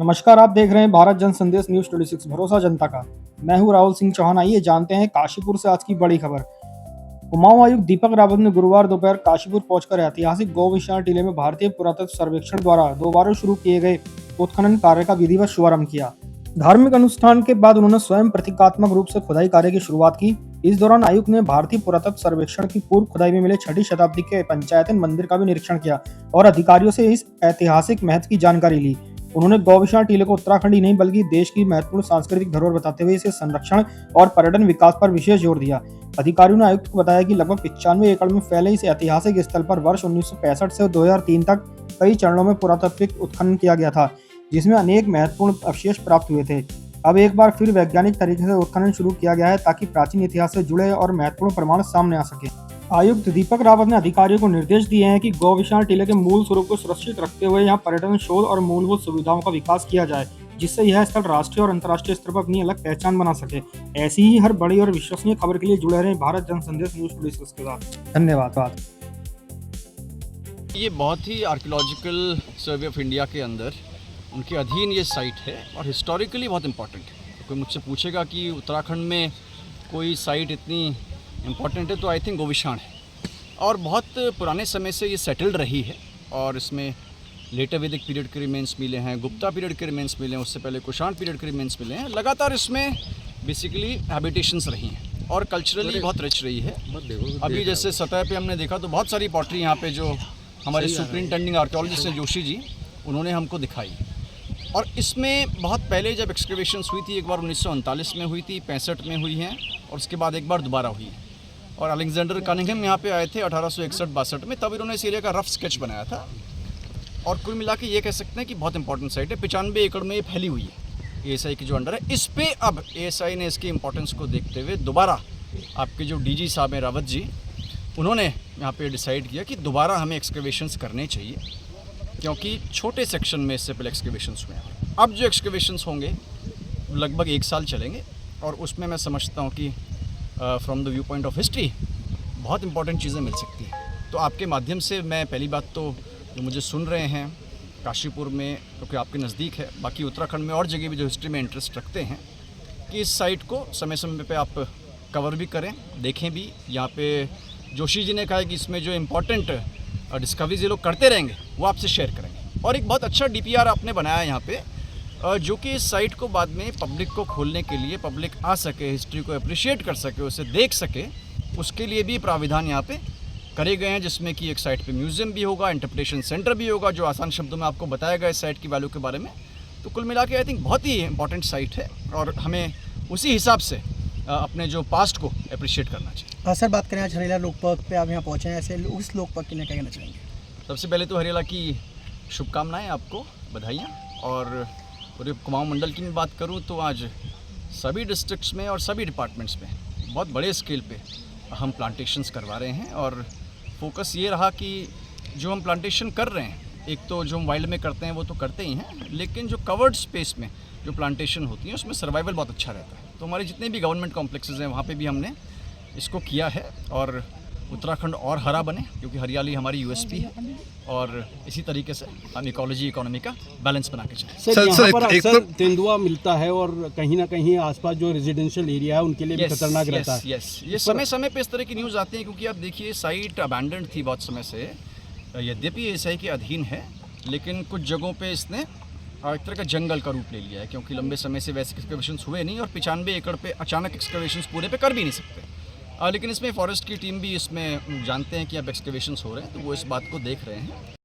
नमस्कार, आप देख रहे हैं भारत जन संदेश न्यूज 26 भरोसा जनता का। मैं हूं राहुल सिंह चौहान। आइए जानते हैं काशीपुर से आज की बड़ी खबर। कुमाऊं आयुक्त दीपक रावत ने गुरुवार दोपहर काशीपुर पहुंचकर ऐतिहासिक गौ विशाल टीले में भारतीय पुरातत्व सर्वेक्षण द्वारा दोबारा शुरू किए गए उत्खनन कार्य का विधिवत शुभारंभ किया। धार्मिक अनुष्ठान के बाद उन्होंने स्वयं प्रतीकात्मक रूप से खुदाई कार्य की शुरुआत की। इस दौरान आयुक्त ने भारतीय पुरातत्व सर्वेक्षण की पूर्व खुदाई में मिले 6वीं शताब्दी के पंचायतन मंदिर का भी निरीक्षण किया और अधिकारियों से इस ऐतिहासिक महत्व की जानकारी ली। उन्होंने गौविशाल टीले को उत्तराखंड ही नहीं बल्कि देश की महत्वपूर्ण सांस्कृतिक धरोहर बताते हुए इसे संरक्षण और पर्यटन विकास पर विशेष जोर दिया। अधिकारियों ने आयुक्त को बताया कि लगभग 95 एकड़ में फैले इस ऐतिहासिक स्थल पर वर्ष 1965 से 2003 तक कई चरणों में पुरातात्विक उत्खनन किया गया था, जिसमें अनेक महत्वपूर्ण अवशेष प्राप्त हुए थे। अब एक बार फिर वैज्ञानिक तरीके से उत्खनन शुरू किया गया है ताकि प्राचीन इतिहास से जुड़े और महत्वपूर्ण प्रमाण सामने आ सके। आयुक्त दीपक रावत ने अधिकारियों को निर्देश दिए हैं कि गौविशाल टीले के मूल स्वरूप को सुरक्षित रखते हुए यहाँ पर्यटन, शोध और मूलभूत सुविधाओं का विकास किया जाए, जिससे यह स्थल राष्ट्रीय और अंतर्राष्ट्रीय स्तर पर अपनी अलग पहचान बना सके। ऐसी ही हर बड़ी और विश्वसनीय खबर के लिए जुड़े रहें भारत जन संदेश न्यूज 26 के साथ। धन्यवाद। ये बहुत ही आर्कियोलॉजिकल सर्वे ऑफ इंडिया के अंदर उनके अधीन ये साइट है और हिस्टोरिकली बहुत इम्पॉर्टेंट है। तो कोई मुझसे पूछेगा कि उत्तराखंड में कोई साइट इतनी इम्पॉर्टेंट है तो आई थिंक गोविशाण है। और बहुत पुराने समय से ये सेटल्ड रही है और इसमें लेटर वैदिक पीरियड के रिमेन्स मिले हैं, गुप्ता पीरियड के रिमेन्स मिले हैं, उससे पहले कुषाण पीरियड के रिमेन्स मिले हैं। लगातार इसमें बेसिकली हैबिटेशंस रही हैं और कल्चरली बहुत रिच रही है। अभी जैसे सतह पे हमने देखा तो बहुत सारी पॉटरी यहाँ पे जो हमारे सुपरिंटेंडिंग आर्कियोलॉजिस्ट हैं जोशी जी, उन्होंने हमको दिखाई। और इसमें बहुत पहले जब एक्सकवेशंस हुई थी, एक बार 1939 में हुई थी, 65 में हुई हैं और उसके बाद एक बार दोबारा हुई है। और अलेक्जेंडर कनिंघम यहाँ पे आए थे 1861-62 में, तब इन्होंने इस एरिया का रफ स्केच बनाया था। और कुल मिला के ये कह सकते हैं कि बहुत इंपॉर्टेंट साइट है। 95 एकड़ में ये फैली हुई है एएसआई की जो अंडर है। इस पे अब एएसआई ने इसकी इंपॉर्टेंस को देखते हुए दोबारा आपके जो डीजी साहब हैं रावत जी, उन्होंने यहाँ पे डिसाइड किया कि दोबारा हमें एक्सकवेशंस करने चाहिए, क्योंकि छोटे सेक्शन में इससे पहले एक्सकवेशंस हुए हैं। अब जो एक्सकवेशंस होंगे लगभग 1 साल चलेंगे और उसमें मैं समझता हूँ कि from the view point of history बहुत इंपॉर्टेंट चीज़ें मिल सकती हैं। तो आपके माध्यम से मैं पहली बात तो जो मुझे सुन रहे हैं काशीपुर में, क्योंकि आपके नज़दीक है, बाकी उत्तराखंड में और जगह भी जो हिस्ट्री में इंटरेस्ट रखते हैं, कि इस साइट को समय समय पे आप कवर भी करें, देखें भी। यहाँ पे जोशी जी ने कहा है कि इसमें जो इम्पोर्टेंट डिस्कवरीज ये लोग करते रहेंगे वो आपसे शेयर करेंगे। और एक बहुत अच्छा डीपीआर आपने बनाया है यहाँ पे, जो कि इस साइट को बाद में पब्लिक को खोलने के लिए, पब्लिक आ सके, हिस्ट्री को अप्रिशिएट कर सके, उसे देख सके, उसके लिए भी प्राविधान यहाँ पे करे गए हैं, जिसमें कि एक साइट पे म्यूज़ियम भी होगा, इंटरप्रिटेशन सेंटर भी होगा, जो आसान शब्दों में आपको बताया गया इस साइट की वैल्यू के बारे में। तो कुल मिला के आई थिंक बहुत ही इंपॉर्टेंट साइट है और हमें उसी हिसाब से अपने जो पास्ट को अप्रिशिएट करना चाहिए। सर, बात करें आज हरियाला लोकपर्व पे आप यहाँ पहुँचे हैं, ऐसे उस लोकपर्व के लिए क्या कहना चाहेंगे? सबसे पहले तो हरियाला की शुभकामनाएँ, आपको बधाइयाँ। और पूरे कुमाऊं मंडल की मैं बात करूं तो आज सभी डिस्ट्रिक्ट्स में और सभी डिपार्टमेंट्स में बहुत बड़े स्केल पे हम प्लांटेशंस करवा रहे हैं। और फोकस ये रहा कि जो हम प्लांटेशन कर रहे हैं, एक तो जो हम वाइल्ड में करते हैं वो तो करते ही हैं, लेकिन जो कवर्ड स्पेस में जो प्लांटेशन होती है उसमें सर्वाइवल बहुत अच्छा रहता है। तो हमारे जितने भी गवर्नमेंट कॉम्प्लेक्सेस हैं वहाँ पे भी हमने इसको किया है और उत्तराखंड और हरा बने, क्योंकि हरियाली हमारी यूएसपी है और इसी तरीके से हम इकोलॉजी इकोनॉमी का बैलेंस बना के चलें। सर, यहाँ पर अक्सर तेंदुआ मिलता है और कहीं ना कहीं आसपास जो रेजिडेंशियल एरिया है उनके लिए भी खतरनाक रहता है। ये समय समय पे इस तरह की न्यूज़ आती है, क्योंकि आप देखिए साइट अबैंडन्ड थी बहुत समय से, यद्यपि एएसआई के अधीन है, लेकिन कुछ जगहों पे इसने एक तरह का जंगल का रूप ले लिया है, क्योंकि लंबे समय से वैसे एक्सकवेशंस हुए नहीं और 95 एकड़ पे अचानक एक्सकवेशंस पूरे पे कर भी नहीं सकते। लेकिन इसमें फॉरेस्ट की टीम भी इसमें जानते हैं कि अब एक्सकवेशंस हो रहे हैं, तो वो इस बात को देख रहे हैं।